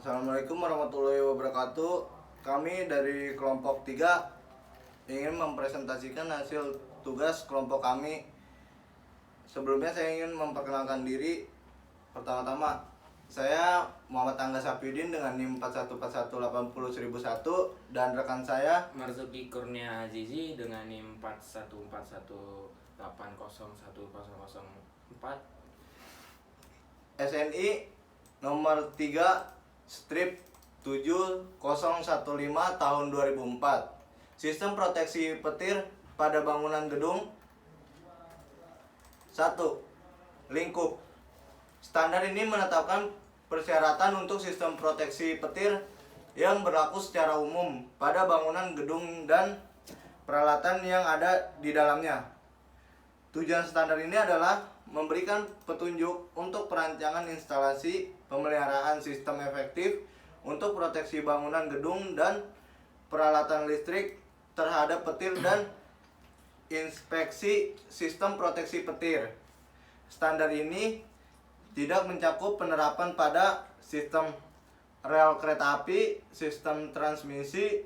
Assalamualaikum warahmatullahi wabarakatuh. Kami dari kelompok 3 ingin mempresentasikan hasil tugas kelompok kami. Sebelumnya saya ingin memperkenalkan diri. Pertama-tama, saya Muhammad Angga Sapyudin dengan NIM 4141801001 dan rekan saya Marzuki Kurnia Azizi dengan NIM 4141801004. SNI nomor 3 strip 7015 tahun 2004. Sistem proteksi petir pada bangunan gedung. 1. Lingkup. Standar ini menetapkan persyaratan untuk sistem proteksi petir yang berlaku secara umum pada bangunan gedung dan peralatan yang ada di dalamnya. Tujuan standar ini adalah memberikan petunjuk untuk perancangan instalasi pemeliharaan sistem efektif untuk proteksi bangunan gedung dan peralatan listrik terhadap petir dan inspeksi sistem proteksi petir. Standar ini tidak mencakup penerapan pada sistem rel kereta api, sistem transmisi,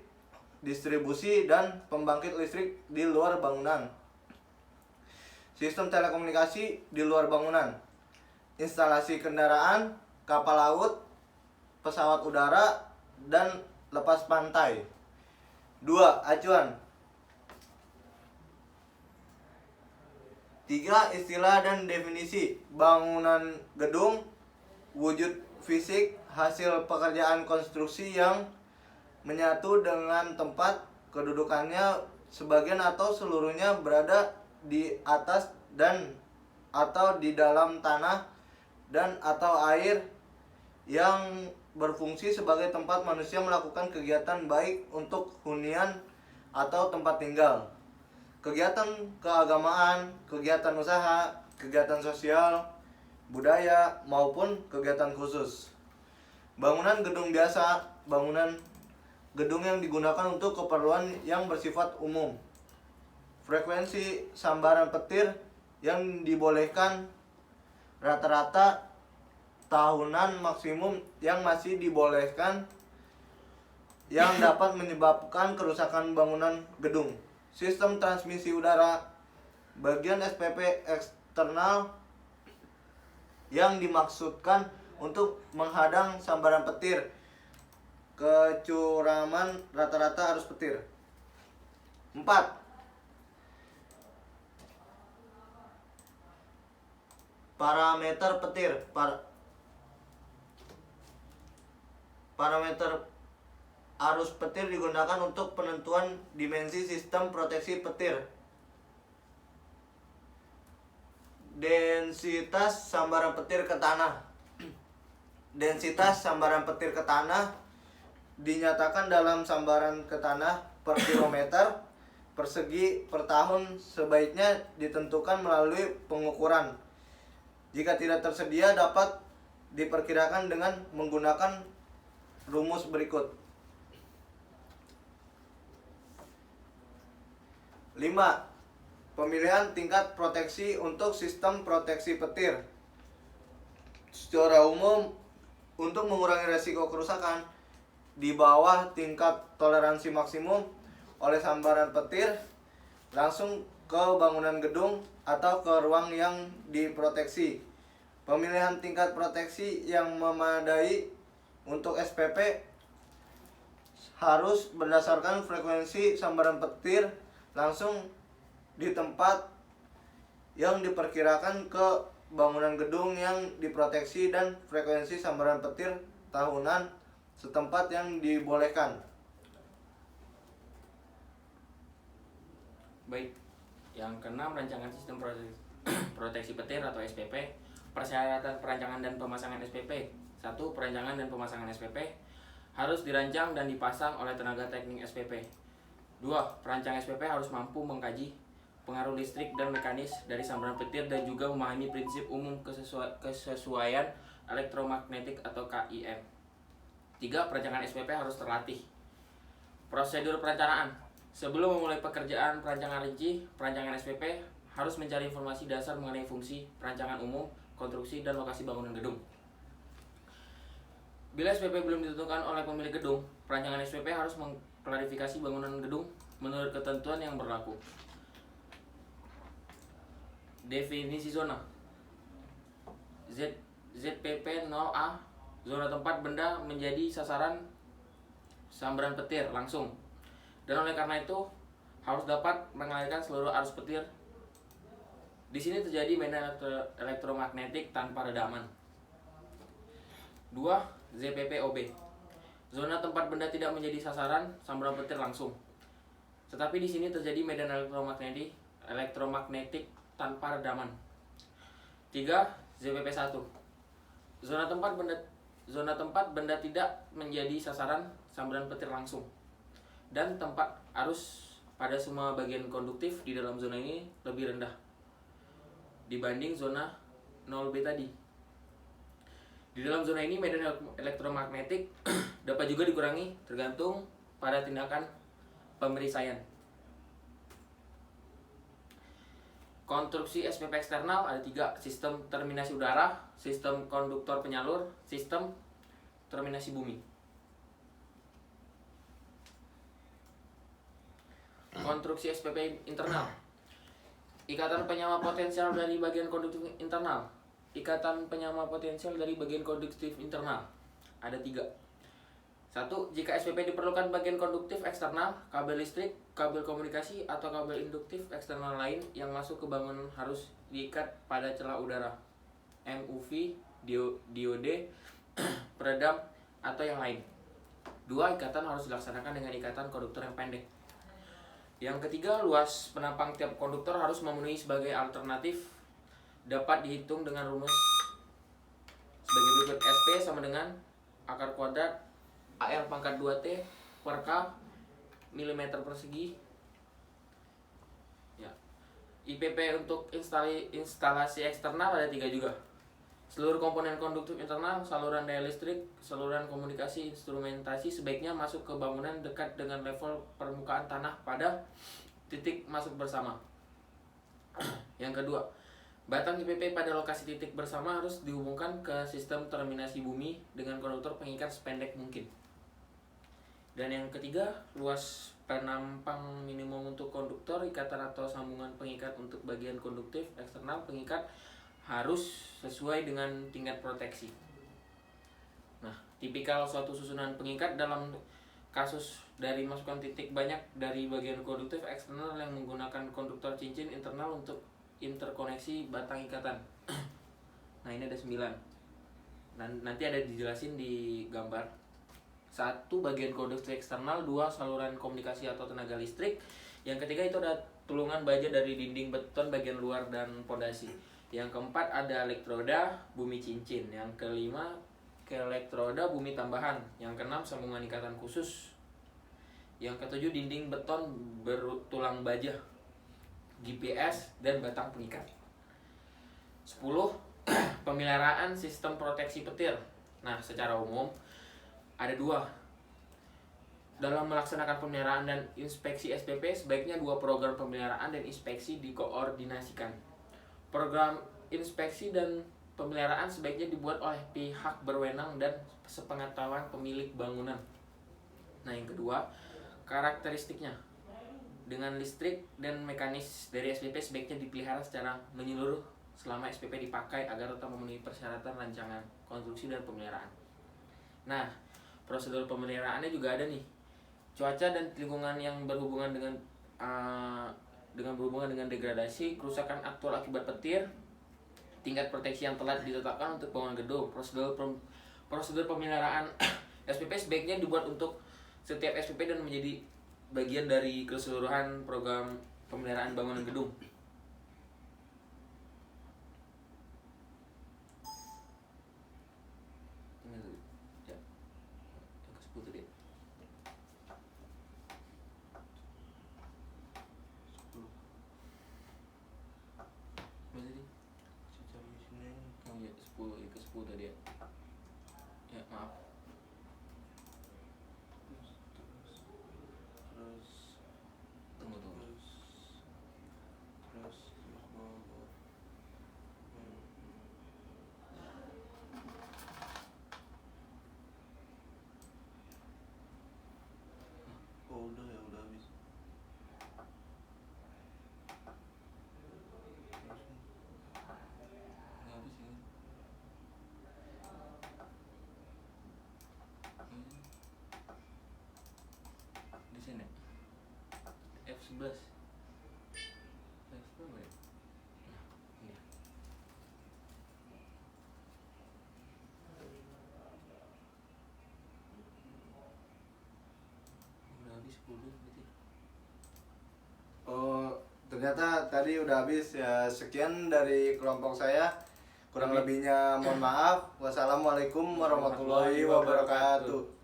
distribusi, dan pembangkit listrik di luar bangunan. Sistem telekomunikasi di luar bangunan, instalasi kendaraan, kapal laut, pesawat udara, dan lepas pantai. 2. Acuan. 3. Istilah dan definisi bangunan gedung, wujud fisik, hasil pekerjaan konstruksi yang menyatu dengan tempat kedudukannya sebagian atau seluruhnya berada di atas dan atau di dalam tanah dan atau air yang berfungsi sebagai tempat manusia melakukan kegiatan baik untuk hunian atau tempat tinggal, kegiatan keagamaan, kegiatan usaha, kegiatan sosial, budaya, maupun kegiatan khusus. Bangunan gedung biasa, bangunan gedung yang digunakan untuk keperluan yang bersifat umum. Frekuensi sambaran petir yang dibolehkan rata-rata tahunan maksimum yang masih dibolehkan yang dapat menyebabkan kerusakan bangunan gedung. Sistem transmisi udara, bagian SPP eksternal yang dimaksudkan untuk menghadang sambaran petir. Kecuraman rata-rata arus petir. 4. Parameter petir. Parameter arus petir digunakan untuk penentuan dimensi sistem proteksi petir. Densitas sambaran petir ke tanah. Densitas sambaran petir ke tanah dinyatakan dalam sambaran ke tanah per kilometer persegi per tahun, sebaiknya ditentukan melalui pengukuran. Jika tidak tersedia, dapat diperkirakan dengan menggunakan rumus berikut. 5. Pemilihan tingkat proteksi untuk sistem proteksi petir. Secara umum, untuk mengurangi resiko kerusakan di bawah tingkat toleransi maksimum oleh sambaran petir langsung ke bangunan gedung atau ke ruang yang diproteksi. Pemilihan tingkat proteksi yang memadai untuk SPP harus berdasarkan frekuensi sambaran petir langsung di tempat yang diperkirakan ke bangunan gedung yang diproteksi dan frekuensi sambaran petir tahunan setempat yang dibolehkan. Baik, yang keenam, rancangan sistem proteksi petir atau SPP. Persyaratan perancangan dan pemasangan SPP. 1. Perancangan dan pemasangan SPP harus dirancang dan dipasang oleh tenaga teknik SPP. 2. Perancang SPP harus mampu mengkaji pengaruh listrik dan mekanis dari sambaran petir dan juga memahami prinsip umum kesesuaian elektromagnetik atau KIM. 3. Perancangan SPP harus terlatih. Prosedur perencanaan. Sebelum memulai pekerjaan perancangan rinci, perancangan SPP harus mencari informasi dasar mengenai fungsi, perancangan umum, konstruksi, dan lokasi bangunan gedung. Bila SPP belum ditentukan oleh pemilik gedung, perancangan SPP harus mengklarifikasi bangunan gedung menurut ketentuan yang berlaku. Definisi zona. ZPP 0A, zona tempat benda menjadi sasaran sambaran petir langsung. Dan oleh karena itu harus dapat mengalirkan seluruh arus petir. Di sini terjadi medan elektromagnetik tanpa redaman. 2. ZPPOB, zona tempat benda tidak menjadi sasaran sambaran petir langsung, tetapi di sini terjadi medan elektromagnetik tanpa redaman. 3. ZPP1, zona tempat benda tidak menjadi sasaran sambaran petir langsung, dan tempat arus pada semua bagian konduktif di dalam zona ini lebih rendah dibanding zona 0B tadi. Di dalam zona ini medan elektromagnetik dapat juga dikurangi tergantung pada tindakan pemeriksaan. Konstruksi SPP eksternal ada 3: sistem terminasi udara, sistem konduktor penyalur, sistem terminasi bumi. Konstruksi SPP internal. Ikatan penyama potensial dari bagian konduktif internal. Ikatan penyama potensial dari bagian konduktif internal ada 3. 1. Jika SPP diperlukan bagian konduktif eksternal, kabel listrik, kabel komunikasi, atau kabel induktif eksternal lain yang masuk ke bangunan harus diikat pada celah udara, MUV, diode, peredam, atau yang lain. 2. Ikatan harus dilaksanakan dengan ikatan konduktor yang pendek. Yang ketiga, luas penampang tiap konduktor harus memenuhi sebagai alternatif dapat dihitung dengan rumus sebagai berikut. SP sama dengan akar kuadrat AR pangkat 2T per K milimeter persegi. Ya. IPP untuk instalasi eksternal ada 3 juga. Seluruh komponen konduktif internal, saluran daya listrik, saluran komunikasi, instrumentasi sebaiknya masuk ke bangunan dekat dengan level permukaan tanah pada titik masuk bersama. Yang kedua, batang IPP pada lokasi titik bersama harus dihubungkan ke sistem terminasi bumi dengan konduktor pengikat sependek mungkin. Dan yang ketiga, luas penampang minimum untuk konduktor, ikatan atau sambungan pengikat untuk bagian konduktif eksternal pengikat harus sesuai dengan tingkat proteksi. Nah, tipikal suatu susunan pengikat dalam kasus dari masukan titik banyak dari bagian konduktif eksternal yang menggunakan konduktor cincin internal untuk interkoneksi batang ikatan. Nah, ini ada 9. Nanti ada dijelasin di gambar. 1. Bagian konduktif eksternal. 2. Saluran komunikasi atau tenaga listrik. Yang ketiga itu ada tulungan baja dari dinding beton bagian luar dan pondasi. Yang keempat ada elektroda bumi cincin. Yang kelima elektroda bumi tambahan. Yang keenam sambungan ikatan khusus. Yang ketujuh dinding beton bertulang baja, GPS, dan batang pengikat. 10. Pemeliharaan sistem proteksi petir. Nah, secara umum ada 2. Dalam melaksanakan pemeliharaan dan inspeksi SPP, sebaiknya 2 program pemeliharaan dan inspeksi dikoordinasikan. Program inspeksi dan pemeliharaan sebaiknya dibuat oleh pihak berwenang dan sepengetahuan pemilik bangunan. Nah, yang kedua, karakteristiknya. Dengan listrik dan mekanis dari SPP sebaiknya dipelihara secara menyeluruh selama SPP dipakai agar tetap memenuhi persyaratan rancangan, konstruksi, dan pemeliharaan. Nah, prosedur pemeliharaannya juga ada nih. Cuaca dan lingkungan yang berhubungan dengan degradasi, kerusakan aktual akibat petir, tingkat proteksi yang telah ditetapkan untuk bangunan gedung. Prosedur pemeliharaan SPP sebaiknya dibuat untuk setiap SPP dan menjadi bagian dari keseluruhan program pemeliharaan bangunan gedung. Ya. Yang ke-10 tadi. 10. Mana tadi? Oh iya, 10. Yang ke-10 tadi ya. Ya, maaf. Tunggu. 11. Live nggak ya? Nah, iya. Udah habis 10 berarti. Oh, ternyata tadi udah habis ya. Sekian dari kelompok saya. Kurang lebihnya mohon maaf. Wassalamualaikum warahmatullahi wabarakatuh.